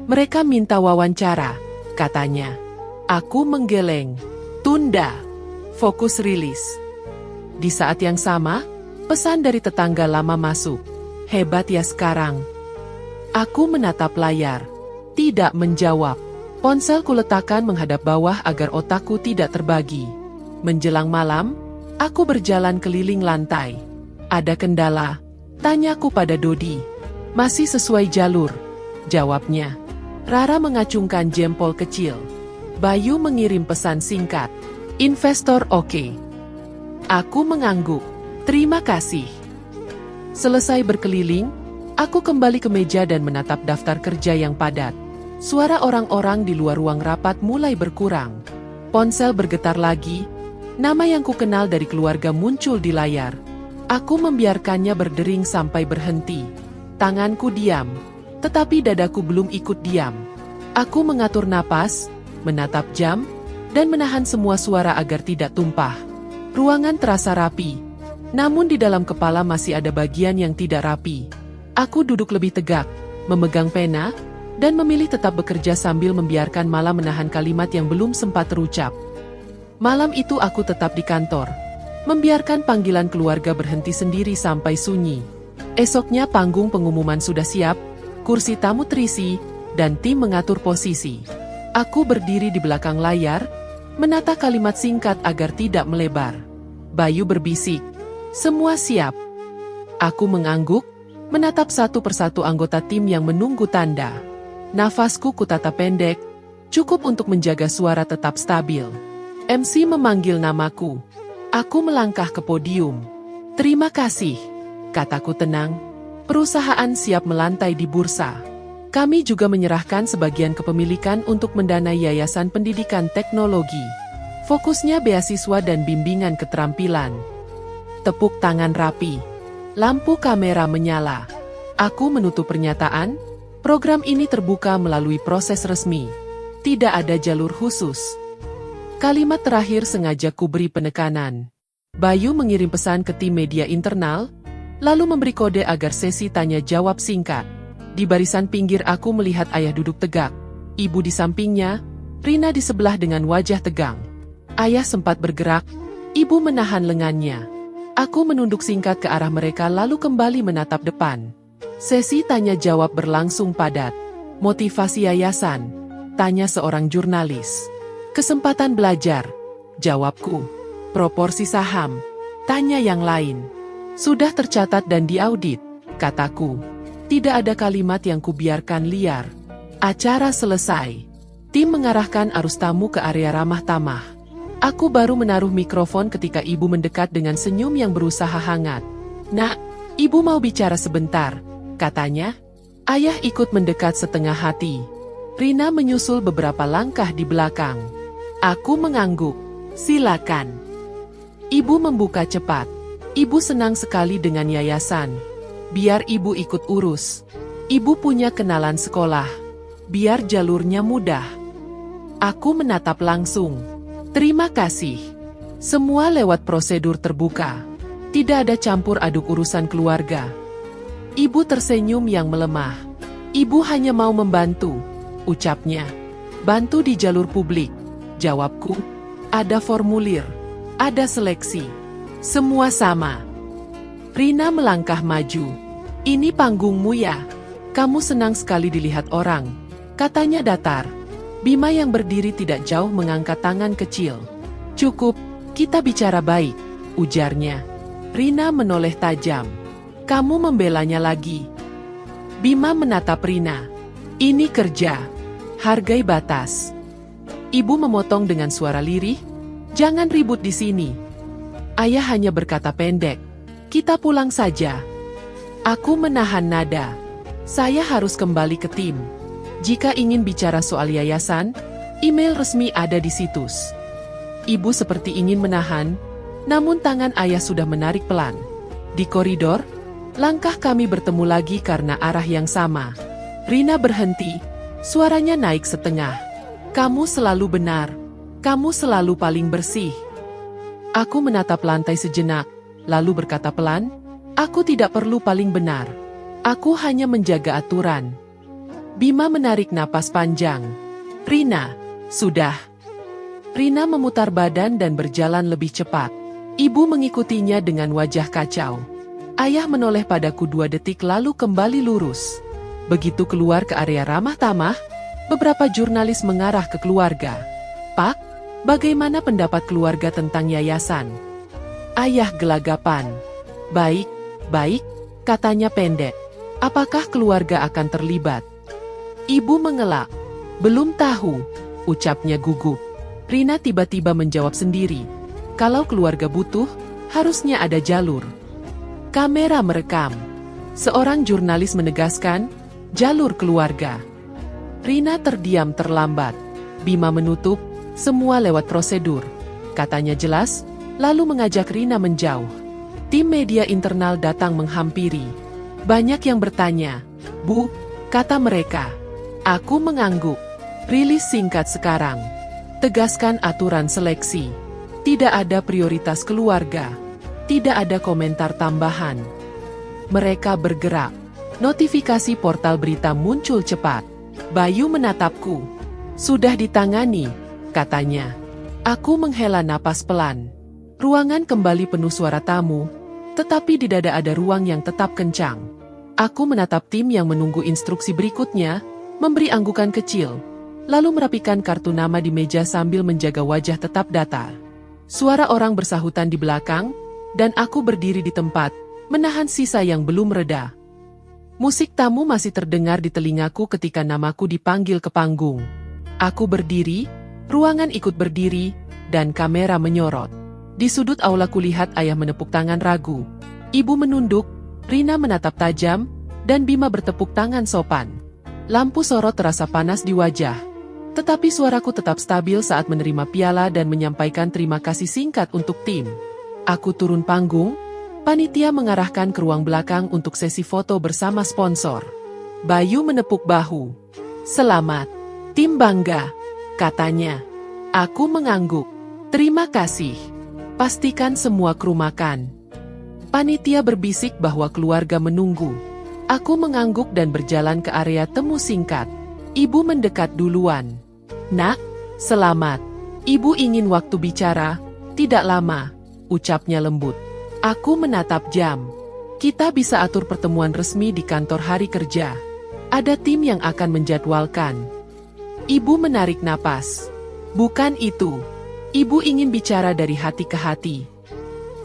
Mereka minta wawancara, katanya. Aku menggeleng. Tunda. Fokus rilis. Di saat yang sama, pesan dari tetangga lama masuk. Hebat ya sekarang. Aku menatap layar. Tidak menjawab. Ponsel kuletakkan menghadap bawah agar otakku tidak terbagi. Menjelang malam, aku berjalan keliling lantai. Ada kendala? Tanyaku pada Dodi. Masih sesuai jalur, jawabnya. Rara mengacungkan jempol kecil. Bayu mengirim pesan singkat. Investor oke. Aku mengangguk. Terima kasih. Selesai berkeliling, aku kembali ke meja dan menatap daftar kerja yang padat. Suara orang-orang di luar ruang rapat mulai berkurang. Ponsel bergetar lagi. Nama yang kukenal dari keluarga muncul di layar. Aku membiarkannya berdering sampai berhenti. Tanganku diam, tetapi dadaku belum ikut diam. Aku mengatur napas, menatap jam, dan menahan semua suara agar tidak tumpah. Ruangan terasa rapi, namun di dalam kepala masih ada bagian yang tidak rapi. Aku duduk lebih tegak, memegang pena, dan memilih tetap bekerja sambil membiarkan malam menahan kalimat yang belum sempat terucap. Malam itu aku tetap di kantor, membiarkan panggilan keluarga berhenti sendiri sampai sunyi. Esoknya panggung pengumuman sudah siap, kursi tamu terisi, dan tim mengatur posisi. Aku berdiri di belakang layar, menata kalimat singkat agar tidak melebar. Bayu berbisik, "Semua siap." Aku mengangguk, menatap satu persatu anggota tim yang menunggu tanda. Nafasku kutata pendek, cukup untuk menjaga suara tetap stabil. MC memanggil namaku. Aku melangkah ke podium. "Terima kasih," kataku tenang. "Perusahaan siap melantai di bursa. Kami juga menyerahkan sebagian kepemilikan untuk mendanai Yayasan Pendidikan Teknologi. Fokusnya beasiswa dan bimbingan keterampilan." Tepuk tangan rapi. Lampu kamera menyala. Aku menutup pernyataan. Program ini terbuka melalui proses resmi. Tidak ada jalur khusus. Kalimat terakhir sengaja kuberi penekanan. Bayu mengirim pesan ke tim media internal, lalu memberi kode agar sesi tanya jawab singkat. Di barisan pinggir aku melihat ayah duduk tegak, ibu di sampingnya, Rina di sebelah dengan wajah tegang. Ayah sempat bergerak, ibu menahan lengannya. Aku menunduk singkat ke arah mereka lalu kembali menatap depan. Sesi tanya jawab berlangsung padat. "Motivasi yayasan?" tanya seorang jurnalis. "Kesempatan belajar," jawabku. "Proporsi saham?" tanya yang lain. "Sudah tercatat dan diaudit," kataku. Tidak ada kalimat yang kubiarkan liar. Acara selesai. Tim mengarahkan arus tamu ke area ramah tamah. Aku baru menaruh mikrofon ketika ibu mendekat dengan senyum yang berusaha hangat. "Nak, ibu mau bicara sebentar," katanya. Ayah ikut mendekat setengah hati. Rina menyusul beberapa langkah di belakang. Aku mengangguk. "Silakan." Ibu membuka cepat. Ibu senang sekali dengan yayasan. Biar ibu ikut urus. Ibu punya kenalan sekolah. Biar jalurnya mudah. Aku menatap langsung. "Terima kasih. Semua lewat prosedur terbuka. Tidak ada campur aduk urusan keluarga." Ibu tersenyum yang melemah. "Ibu hanya mau membantu," ucapnya. "Bantu di jalur publik," jawabku. "Ada formulir. Ada seleksi. Semua sama." Rina melangkah maju. "Ini panggungmu ya? Kamu senang sekali dilihat orang," katanya datar. Bima yang berdiri tidak jauh mengangkat tangan kecil. "Cukup, kita bicara baik," ujarnya. Rina menoleh tajam. "Kamu membelanya lagi." Bima menatap Rina. "Ini kerja. Hargai batas." Ibu memotong dengan suara lirih. "Jangan ribut di sini." Ayah hanya berkata pendek, "Kita pulang saja." Aku menahan nada. Saya harus kembali ke tim. Jika ingin bicara soal yayasan, email resmi ada di situs. Ibu seperti ingin menahan, namun tangan ayah sudah menarik pelan. Di koridor, langkah kami bertemu lagi karena arah yang sama. Rina berhenti, suaranya naik setengah. "Kamu selalu benar. Kamu selalu paling bersih." Aku menatap lantai sejenak, lalu berkata pelan, "Aku tidak perlu paling benar. Aku hanya menjaga aturan." Bima menarik napas panjang. "Rina, sudah." Rina memutar badan dan berjalan lebih cepat. Ibu mengikutinya dengan wajah kacau. Ayah menoleh padaku 2 detik lalu kembali lurus. Begitu keluar ke area ramah tamah, beberapa jurnalis mengarah ke keluarga. "Pak, bagaimana pendapat keluarga tentang yayasan?" Ayah gelagapan. "Baik. Baik," katanya pendek. "Apakah keluarga akan terlibat?" Ibu mengelak. "Belum tahu," ucapnya gugup. Rina tiba-tiba menjawab sendiri. "Kalau keluarga butuh, harusnya ada jalur." Kamera merekam. Seorang jurnalis menegaskan, "Jalur keluarga." Rina terdiam terlambat. Bima menutup, "Semua lewat prosedur," katanya jelas, lalu mengajak Rina menjauh. Tim media internal datang menghampiri. Banyak yang bertanya, "Bu," kata mereka. Aku mengangguk. "Rilis singkat sekarang. Tegaskan aturan seleksi. Tidak ada prioritas keluarga. Tidak ada komentar tambahan." Mereka bergerak. Notifikasi portal berita muncul cepat. Bayu menatapku. Sudah ditangani, katanya. Aku menghela napas pelan. Ruangan kembali penuh suara tamu, tetapi di dada ada ruang yang tetap kencang. Aku menatap tim yang menunggu instruksi berikutnya, memberi anggukan kecil, lalu merapikan kartu nama di meja sambil menjaga wajah tetap datar. Suara orang bersahutan di belakang, dan aku berdiri di tempat, menahan sisa yang belum reda. Musik tamu masih terdengar di telingaku ketika namaku dipanggil ke panggung. Aku berdiri, ruangan ikut berdiri, dan kamera menyorot. Di sudut aula kulihat ayah menepuk tangan ragu. Ibu menunduk, Rina menatap tajam, dan Bima bertepuk tangan sopan. Lampu sorot terasa panas di wajah. Tetapi suaraku tetap stabil saat menerima piala dan menyampaikan terima kasih singkat untuk tim. Aku turun panggung, panitia mengarahkan ke ruang belakang untuk sesi foto bersama sponsor. Bayu menepuk bahu. Selamat, tim bangga, katanya. Aku mengangguk. Terima kasih. Pastikan semua kru makan. Panitia berbisik bahwa keluarga menunggu. Aku mengangguk dan berjalan ke area temu singkat. Ibu mendekat duluan. Nak, selamat. Ibu ingin waktu bicara, tidak lama, ucapnya lembut. Aku menatap jam. Kita bisa atur pertemuan resmi di kantor hari kerja. Ada tim yang akan menjadwalkan. Ibu menarik napas. Bukan itu. Ibu ingin bicara dari hati ke hati.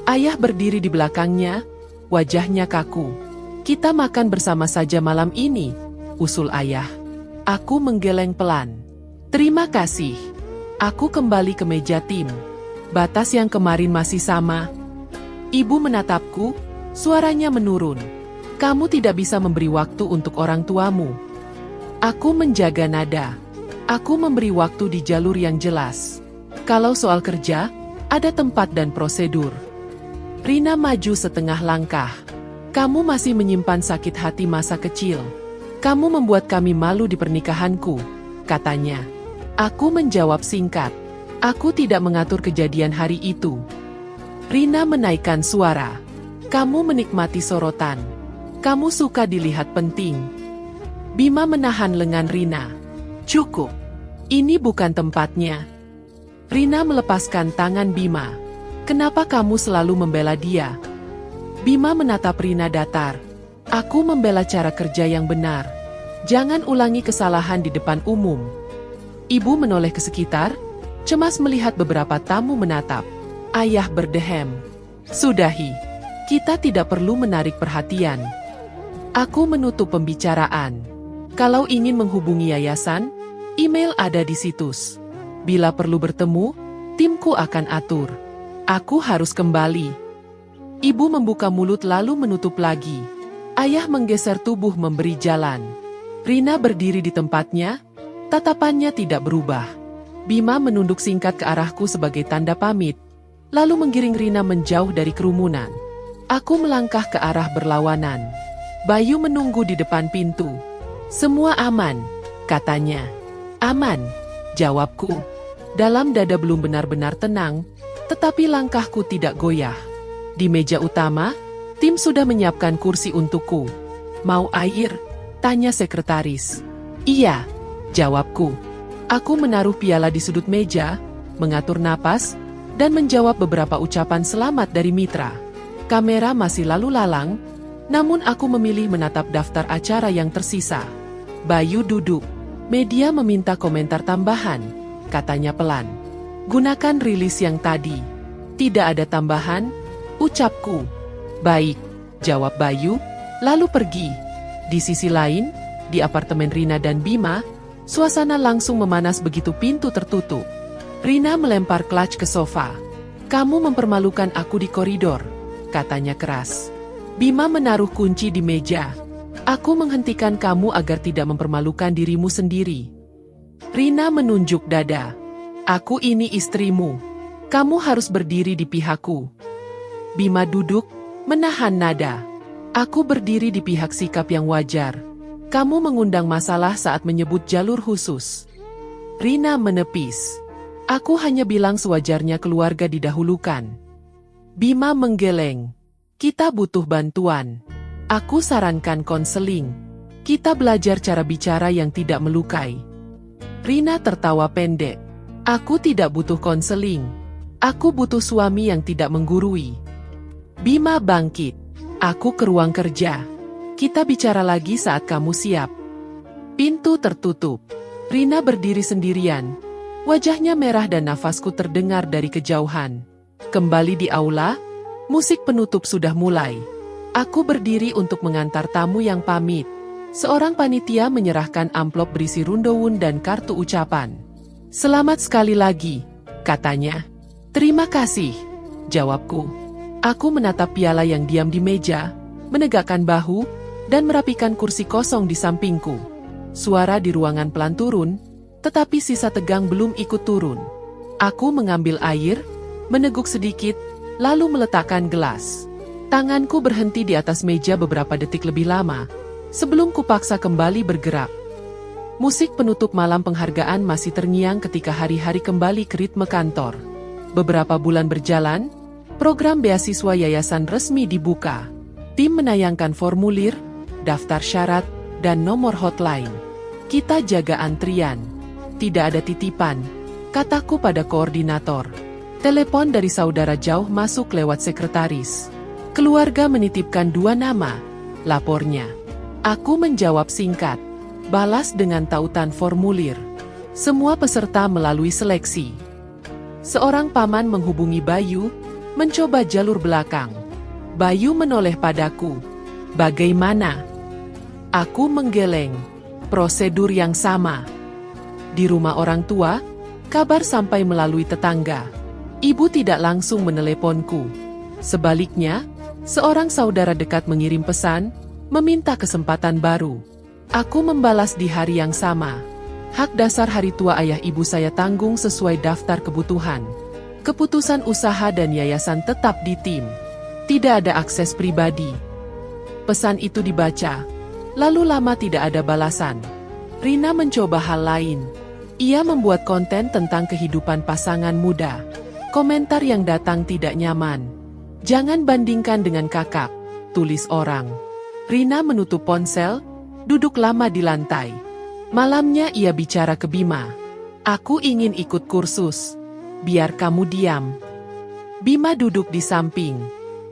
Ayah berdiri di belakangnya, wajahnya kaku. Kita makan bersama saja malam ini, usul ayah. Aku menggeleng pelan. Terima kasih. Aku kembali ke meja tim. Batas yang kemarin masih sama. Ibu menatapku, suaranya menurun. Kamu tidak bisa memberi waktu untuk orang tuamu. Aku menjaga nada. Aku memberi waktu di jalur yang jelas. Kalau soal kerja, ada tempat dan prosedur. Rina maju setengah langkah. Kamu masih menyimpan sakit hati masa kecil. Kamu membuat kami malu di pernikahanku, katanya. Aku menjawab singkat. Aku tidak mengatur kejadian hari itu. Rina menaikkan suara. Kamu menikmati sorotan. Kamu suka dilihat penting. Bima menahan lengan Rina. Cukup. Ini bukan tempatnya. Rina melepaskan tangan Bima. Kenapa kamu selalu membela dia? Bima menatap Rina datar. Aku membela cara kerja yang benar. Jangan ulangi kesalahan di depan umum. Ibu menoleh ke sekitar, cemas melihat beberapa tamu menatap. Ayah berdehem. Sudahi. Kita tidak perlu menarik perhatian. Aku menutup pembicaraan. Kalau ingin menghubungi yayasan, email ada di situs. Bila perlu bertemu, timku akan atur. Aku harus kembali. Ibu membuka mulut lalu menutup lagi. Ayah menggeser tubuh memberi jalan. Rina berdiri di tempatnya, tatapannya tidak berubah. Bima menunduk singkat ke arahku sebagai tanda pamit, lalu menggiring Rina menjauh dari kerumunan. Aku melangkah ke arah berlawanan. Bayu menunggu di depan pintu. Semua aman, katanya. Aman, jawabku. Dalam dada belum benar-benar tenang, tetapi langkahku tidak goyah. Di meja utama, tim sudah menyiapkan kursi untukku. Mau air? Tanya sekretaris. Iya, jawabku. Aku menaruh piala di sudut meja, mengatur napas, dan menjawab beberapa ucapan selamat dari mitra. Kamera masih lalu lalang, namun aku memilih menatap daftar acara yang tersisa. Bayu duduk. Media meminta komentar tambahan, katanya pelan. Gunakan rilis yang tadi. Tidak ada tambahan, ucapku. Baik, jawab Bayu, lalu pergi. Di sisi lain, di apartemen Rina dan Bima, suasana langsung memanas begitu pintu tertutup. Rina melempar clutch ke sofa. Kamu mempermalukan aku di koridor, katanya keras. Bima menaruh kunci di meja. Aku menghentikan kamu agar tidak mempermalukan dirimu sendiri. Rina menunjuk dada. Aku ini istrimu. Kamu harus berdiri di pihakku. Bima duduk, menahan nada. Aku berdiri di pihak sikap yang wajar. Kamu mengundang masalah saat menyebut jalur khusus. Rina menepis. Aku hanya bilang sewajarnya keluarga didahulukan. Bima menggeleng. Kita butuh bantuan. Aku sarankan konseling. Kita belajar cara bicara yang tidak melukai. Rina tertawa pendek. Aku tidak butuh konseling. Aku butuh suami yang tidak menggurui. Bima bangkit. Aku ke ruang kerja. Kita bicara lagi saat kamu siap. Pintu tertutup. Rina berdiri sendirian. Wajahnya merah dan nafasku terdengar dari kejauhan. Kembali di aula, musik penutup sudah mulai. Aku berdiri untuk mengantar tamu yang pamit. Seorang panitia menyerahkan amplop berisi rundown dan kartu ucapan. Selamat sekali lagi, katanya. Terima kasih, jawabku. Aku menatap piala yang diam di meja, menegakkan bahu, dan merapikan kursi kosong di sampingku. Suara di ruangan pelan turun, tetapi sisa tegang belum ikut turun. Aku mengambil air, meneguk sedikit, lalu meletakkan gelas. Tanganku berhenti di atas meja beberapa detik lebih lama, sebelum kupaksa kembali bergerak. Musik penutup malam penghargaan masih terngiang ketika hari-hari kembali ke ritme kantor. Beberapa bulan berjalan, program beasiswa yayasan resmi dibuka. Tim menayangkan formulir, daftar syarat, dan nomor hotline. Kita jaga antrian. Tidak ada titipan, kataku pada koordinator. Telepon dari saudara jauh masuk lewat sekretaris. Keluarga menitipkan 2 nama, lapornya. Aku menjawab singkat, balas dengan tautan formulir. Semua peserta melalui seleksi. Seorang paman menghubungi Bayu, mencoba jalur belakang. Bayu menoleh padaku. Bagaimana? Aku menggeleng. Prosedur yang sama. Di rumah orang tua, kabar sampai melalui tetangga. Ibu tidak langsung meneleponku. Sebaliknya, seorang saudara dekat mengirim pesan, meminta kesempatan baru. Aku membalas di hari yang sama. Hak dasar hari tua ayah ibu saya tanggung sesuai daftar kebutuhan. Keputusan usaha dan yayasan tetap di tim. Tidak ada akses pribadi. Pesan itu dibaca. Lalu lama tidak ada balasan. Rina mencoba hal lain. Ia membuat konten tentang kehidupan pasangan muda. Komentar yang datang tidak nyaman. Jangan bandingkan dengan kakak, tulis orang. Rina menutup ponsel, duduk lama di lantai. Malamnya ia bicara ke Bima. Aku ingin ikut kursus. Biar kamu diam. Bima duduk di samping.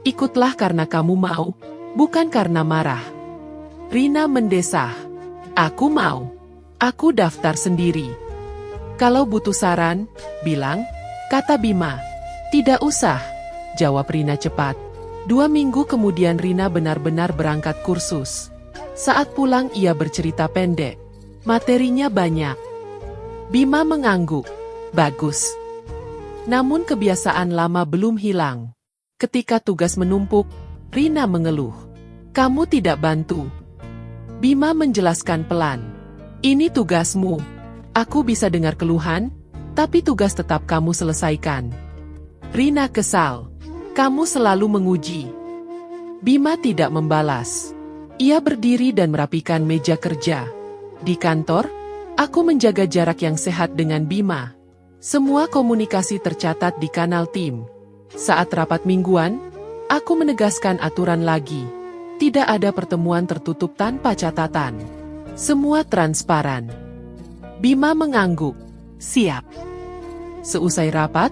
Ikutlah karena kamu mau, bukan karena marah. Rina mendesah. Aku mau. Aku daftar sendiri. Kalau butuh saran, bilang, kata Bima. Tidak usah, jawab Rina cepat. 2 minggu kemudian Rina benar-benar berangkat kursus. Saat pulang ia bercerita pendek. Materinya banyak. Bima mengangguk. Bagus. Namun kebiasaan lama belum hilang. Ketika tugas menumpuk, Rina mengeluh. Kamu tidak bantu. Bima menjelaskan pelan. Ini tugasmu. Aku bisa dengar keluhan, tapi tugas tetap kamu selesaikan. Rina kesal. Kamu selalu menguji. Bima tidak membalas. Ia berdiri dan merapikan meja kerja. Di kantor, aku menjaga jarak yang sehat dengan Bima. Semua komunikasi tercatat di kanal tim. Saat rapat mingguan, aku menegaskan aturan lagi. Tidak ada pertemuan tertutup tanpa catatan. Semua transparan. Bima mengangguk. Siap. Seusai rapat,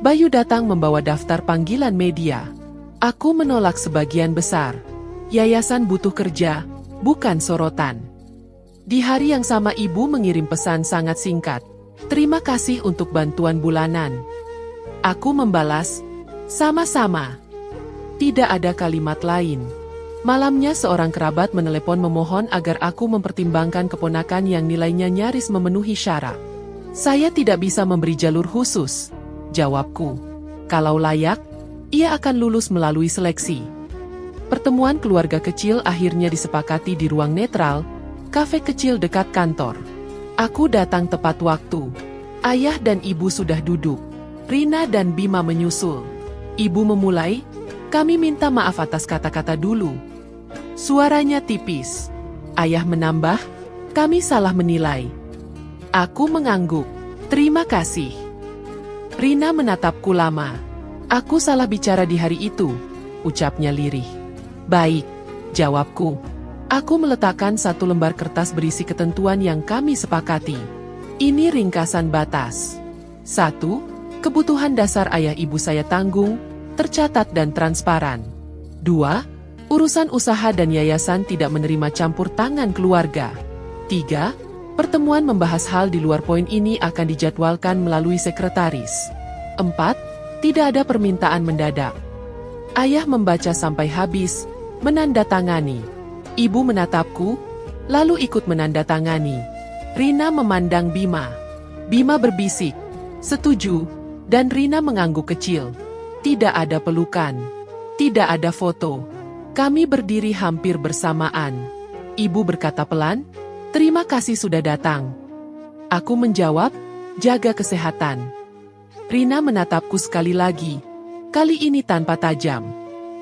Bayu datang membawa daftar panggilan media. Aku menolak sebagian besar. Yayasan butuh kerja, bukan sorotan. Di hari yang sama ibu mengirim pesan sangat singkat. Terima kasih untuk bantuan bulanan. Aku membalas, sama-sama. Tidak ada kalimat lain. Malamnya seorang kerabat menelepon memohon agar aku mempertimbangkan keponakan yang nilainya nyaris memenuhi syarat. Saya tidak bisa memberi jalur khusus, jawabku. Kalau layak, ia akan lulus melalui seleksi. Pertemuan keluarga kecil akhirnya disepakati di ruang netral, kafe kecil dekat kantor. Aku datang tepat waktu. Ayah dan ibu sudah duduk. Rina dan Bima menyusul. Ibu memulai, kami minta maaf atas kata-kata dulu. Suaranya tipis. Ayah menambah, kami salah menilai. Aku mengangguk. Terima kasih. Rina menatapku lama. Aku salah bicara di hari itu, ucapnya lirih. Baik, jawabku. Aku meletakkan satu lembar kertas berisi ketentuan yang kami sepakati. Ini ringkasan batas. 1. Kebutuhan dasar ayah ibu saya tanggung, tercatat dan transparan. 2. Urusan usaha dan yayasan tidak menerima campur tangan keluarga. 3. Pertemuan membahas hal di luar poin ini akan dijadwalkan melalui sekretaris. 4. Tidak ada permintaan mendadak. Ayah membaca sampai habis, menandatangani. Ibu menatapku, lalu ikut menandatangani. Rina memandang Bima. Bima berbisik, setuju, dan Rina mengangguk kecil. Tidak ada pelukan. Tidak ada foto. Kami berdiri hampir bersamaan. Ibu berkata pelan, "Terima kasih sudah datang." Aku menjawab, "Jaga kesehatan." Rina menatapku sekali lagi, kali ini tanpa tajam.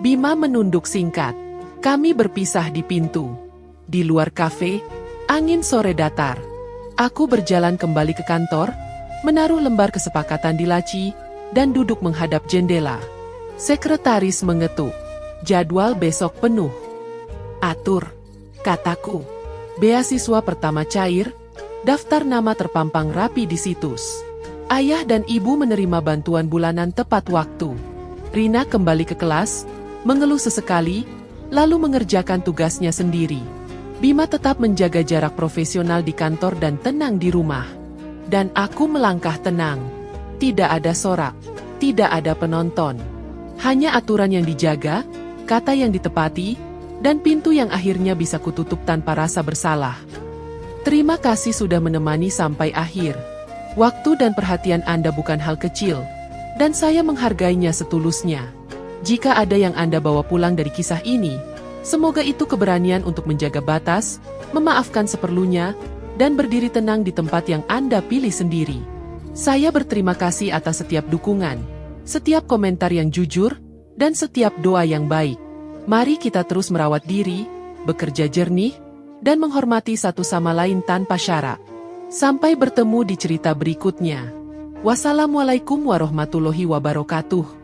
Bima menunduk singkat. Kami berpisah di pintu. Di luar kafe, angin sore datar. Aku berjalan kembali ke kantor, menaruh lembar kesepakatan di laci, dan duduk menghadap jendela. Sekretaris mengetuk. Jadwal besok penuh. Atur, kataku. Beasiswa pertama cair, daftar nama terpampang rapi di situs. Ayah dan ibu menerima bantuan bulanan tepat waktu. Rina kembali ke kelas, mengeluh sesekali, lalu mengerjakan tugasnya sendiri. Bima tetap menjaga jarak profesional di kantor dan tenang di rumah. Dan aku melangkah tenang. Tidak ada sorak, tidak ada penonton. Hanya aturan yang dijaga, kata yang ditepati, dan pintu yang akhirnya bisa kututup tanpa rasa bersalah. Terima kasih sudah menemani sampai akhir. Waktu dan perhatian Anda bukan hal kecil, dan saya menghargainya setulusnya. Jika ada yang Anda bawa pulang dari kisah ini, semoga itu keberanian untuk menjaga batas, memaafkan seperlunya, dan berdiri tenang di tempat yang Anda pilih sendiri. Saya berterima kasih atas setiap dukungan, setiap komentar yang jujur, dan setiap doa yang baik. Mari kita terus merawat diri, bekerja jernih, dan menghormati satu sama lain tanpa syarat. Sampai bertemu di cerita berikutnya. Wassalamualaikum warahmatullahi wabarakatuh.